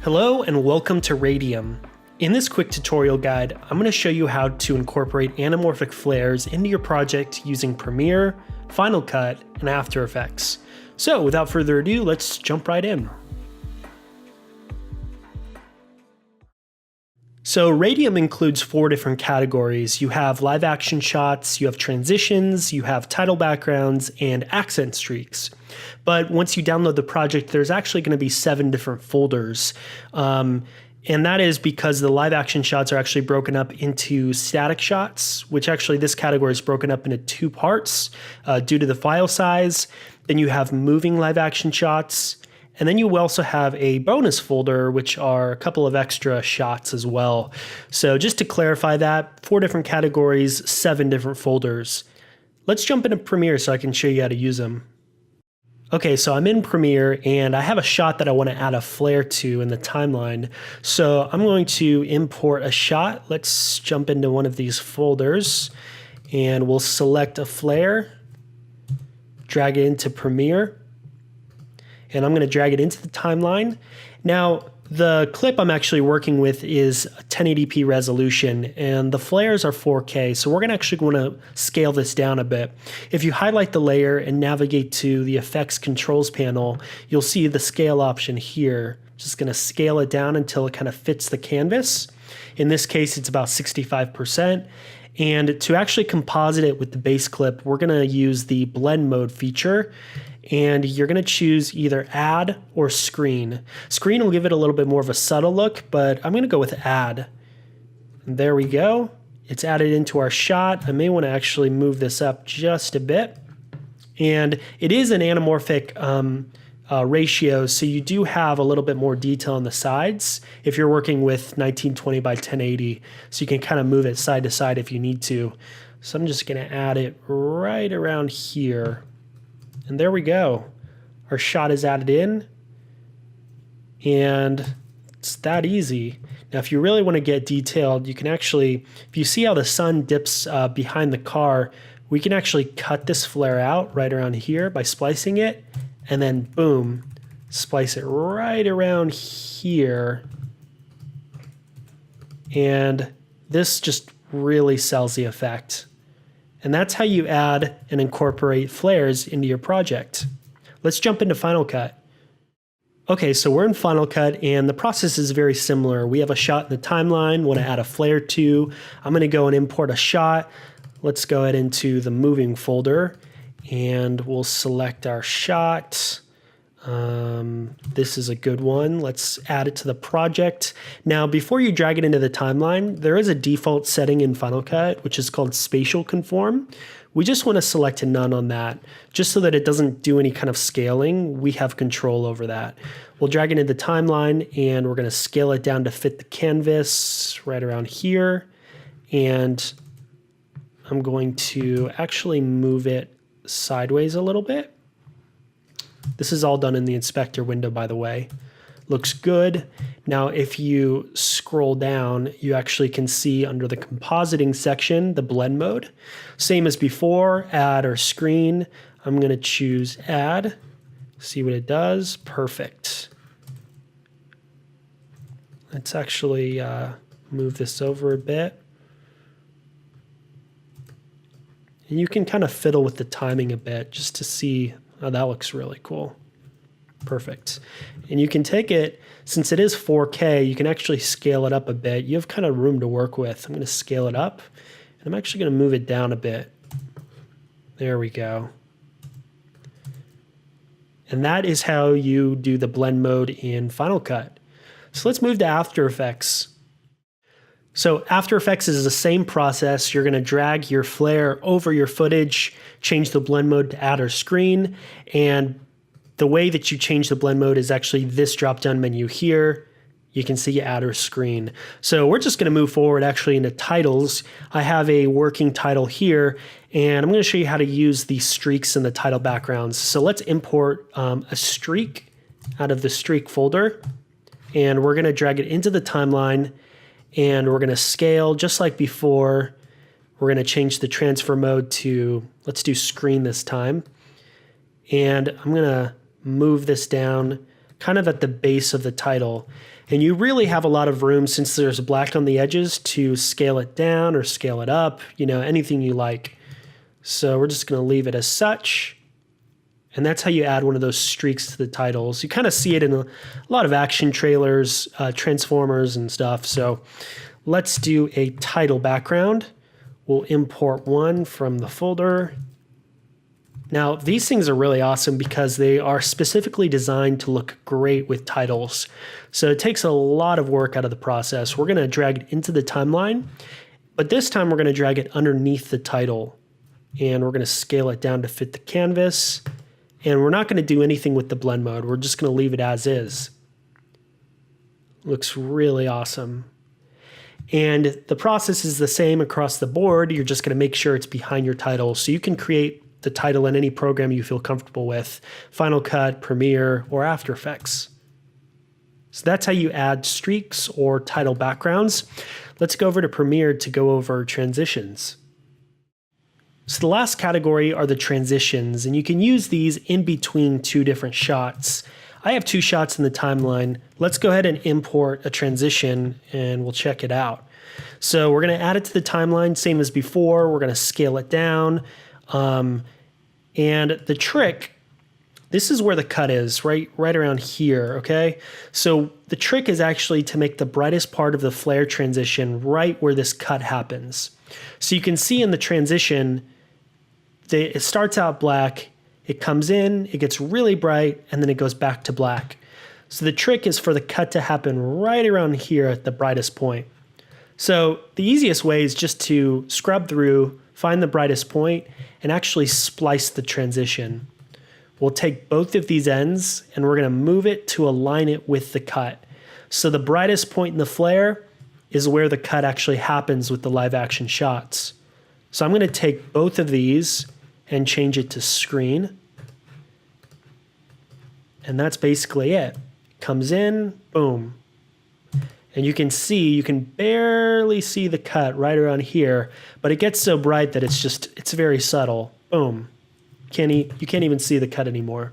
Hello and welcome to Radium. In this quick tutorial guide, I'm going to show you how to incorporate anamorphic flares into your project using Premiere, Final Cut, and After Effects. So without further ado, let's jump right in. So Radium includes 4 different categories. You have live action shots, you have transitions, you have title backgrounds, and accent streaks. But once you download the project, there's actually going to be 7 different folders. And that is because the live action shots are actually broken up into static shots, which actually this category is broken up into 2 parts due to the file size. Then you have moving live action shots. And then you also have a bonus folder, which are a couple of extra shots as well. So just to clarify that, 4 different categories, 7 different folders. Let's jump into Premiere so I can show you how to use them. Okay, so I'm in Premiere and I have a shot that I want to add a flare to in the timeline. So I'm going to import a shot. Let's jump into one of these folders and we'll select a flare, drag it into Premiere. And I'm going to drag it into the timeline. Now, the clip I'm actually working with is a 1080p resolution, and the flares are 4K, so we're actually going to scale this down a bit. If you highlight the layer and navigate to the Effects Controls panel, you'll see the scale option here. Just going to scale it down until it kind of fits the canvas. In this case, it's about 65%. And to actually composite it with the base clip, we're going to use the blend mode feature. And you're going to choose either add or screen. Screen will give it a little bit more of a subtle look, but I'm going to go with add. And there we go. It's added into our shot. I may want to actually move this up just a bit. And it is an anamorphic ratio, so you do have a little bit more detail on the sides if you're working with 1920 by 1080. So you can kind of move it side to side if you need to. So I'm just going to add it right around here. And there we go. Our shot is added in. And it's that easy. Now, if you really want to get detailed, you can actually, if you see how the sun dips behind the car, we can actually cut this flare out right around here by splicing it. And then boom, splice it right around here. And this just really sells the effect. And that's how you add and incorporate flares into your project. Let's jump into Final Cut. Okay, so we're in Final Cut and the process is very similar. We have a shot in the timeline, want to add a flare to. I'm going to go and import a shot. Let's go ahead into the moving folder and we'll select our shot. This is a good one. Let's add it to the project. Now, before you drag it into the timeline, there is a default setting in Final Cut, which is called spatial conform. We just want to select a none on that, just so that it doesn't do any kind of scaling. We have control over that. We'll drag it into the timeline and we're going to scale it down to fit the canvas right around here. And I'm going to actually move it sideways a little bit. This is all done in the inspector window, by the way. Looks good. Now, if you scroll down, you actually can see under the compositing section, the blend mode. Same as before, add or screen. I'm going to choose add, see what it does. Perfect. Let's actually move this over a bit. And you can kind of fiddle with the timing a bit just to see. Oh, that looks really cool. Perfect. And you can take it, since it is 4K, you can actually scale it up a bit. You have kind of room to work with. I'm going to scale it up, and I'm actually going to move it down a bit. There we go. And that is how you do the blend mode in Final Cut. So let's move to After Effects. So After Effects is the same process. You're going to drag your flare over your footage, change the blend mode to add or screen, and the way that you change the blend mode is actually this drop-down menu here. You can see add or screen. So we're just going to move forward actually into titles. I have a working title here, and I'm going to show you how to use the streaks in the title backgrounds. So let's import a streak out of the streak folder, and we're going to drag it into the timeline. And we're going to scale just like before. We're going to change the transfer mode to, let's do screen this time. And I'm going to move this down kind of at the base of the title. And you really have a lot of room, since there's black on the edges, to scale it down or scale it up, anything you like. So we're just going to leave it as such. And that's how you add one of those streaks to the titles. You kind of see it in a lot of action trailers, Transformers and stuff. So let's do a title background. We'll import one from the folder. Now, these things are really awesome because they are specifically designed to look great with titles. So it takes a lot of work out of the process. We're going to drag it into the timeline, but this time we're going to drag it underneath the title, and we're going to scale it down to fit the canvas. And we're not going to do anything with the blend mode. We're just going to leave it as is. Looks really awesome. And the process is the same across the board. You're just going to make sure it's behind your title. So you can create the title in any program you feel comfortable with: Final Cut, Premiere, or After Effects. So that's how you add streaks or title backgrounds. Let's go over to Premiere to go over transitions. So the last category are the transitions, and you can use these in between two different shots. I have two shots in the timeline. Let's go ahead and import a transition and we'll check it out. So we're going to add it to the timeline, same as before. We're going to scale it down. And the trick, this is where the cut is, right around here, okay? So the trick is actually to make the brightest part of the flare transition right where this cut happens. So you can see in the transition, it starts out black, it comes in, it gets really bright, and then it goes back to black. So the trick is for the cut to happen right around here at the brightest point. So the easiest way is just to scrub through, find the brightest point, and actually splice the transition. We'll take both of these ends and we're going to move it to align it with the cut. So the brightest point in the flare is where the cut actually happens with the live action shots. So I'm going to take both of these and change it to screen. And that's basically it. Comes in, boom. And you can see, you can barely see the cut right around here, but it gets so bright that it's very subtle. Boom. You can't even see the cut anymore.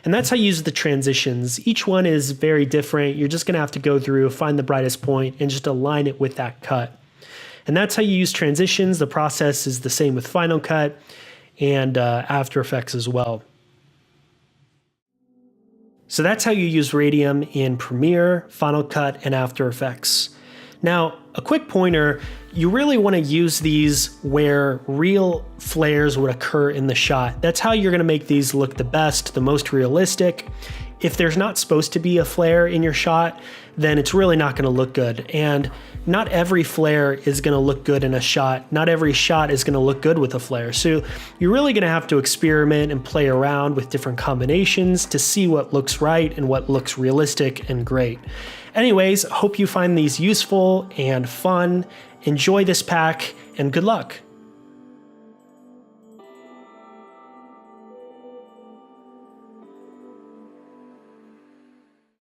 And that's how you use the transitions. Each one is very different. You're just going to have to go through, find the brightest point, and just align it with that cut. And that's how you use transitions. The process is the same with Final Cut and After Effects as well. So that's how you use Radium in Premiere, Final Cut, and After Effects. Now, a quick pointer, you really want to use these where real flares would occur in the shot. That's how you're going to make these look the best, the most realistic. If there's not supposed to be a flare in your shot, then it's really not going to look good. And not every flare is going to look good in a shot. Not every shot is going to look good with a flare. So you're really going to have to experiment and play around with different combinations to see what looks right and what looks realistic and great. Anyways, hope you find these useful and fun. Enjoy this pack and good luck.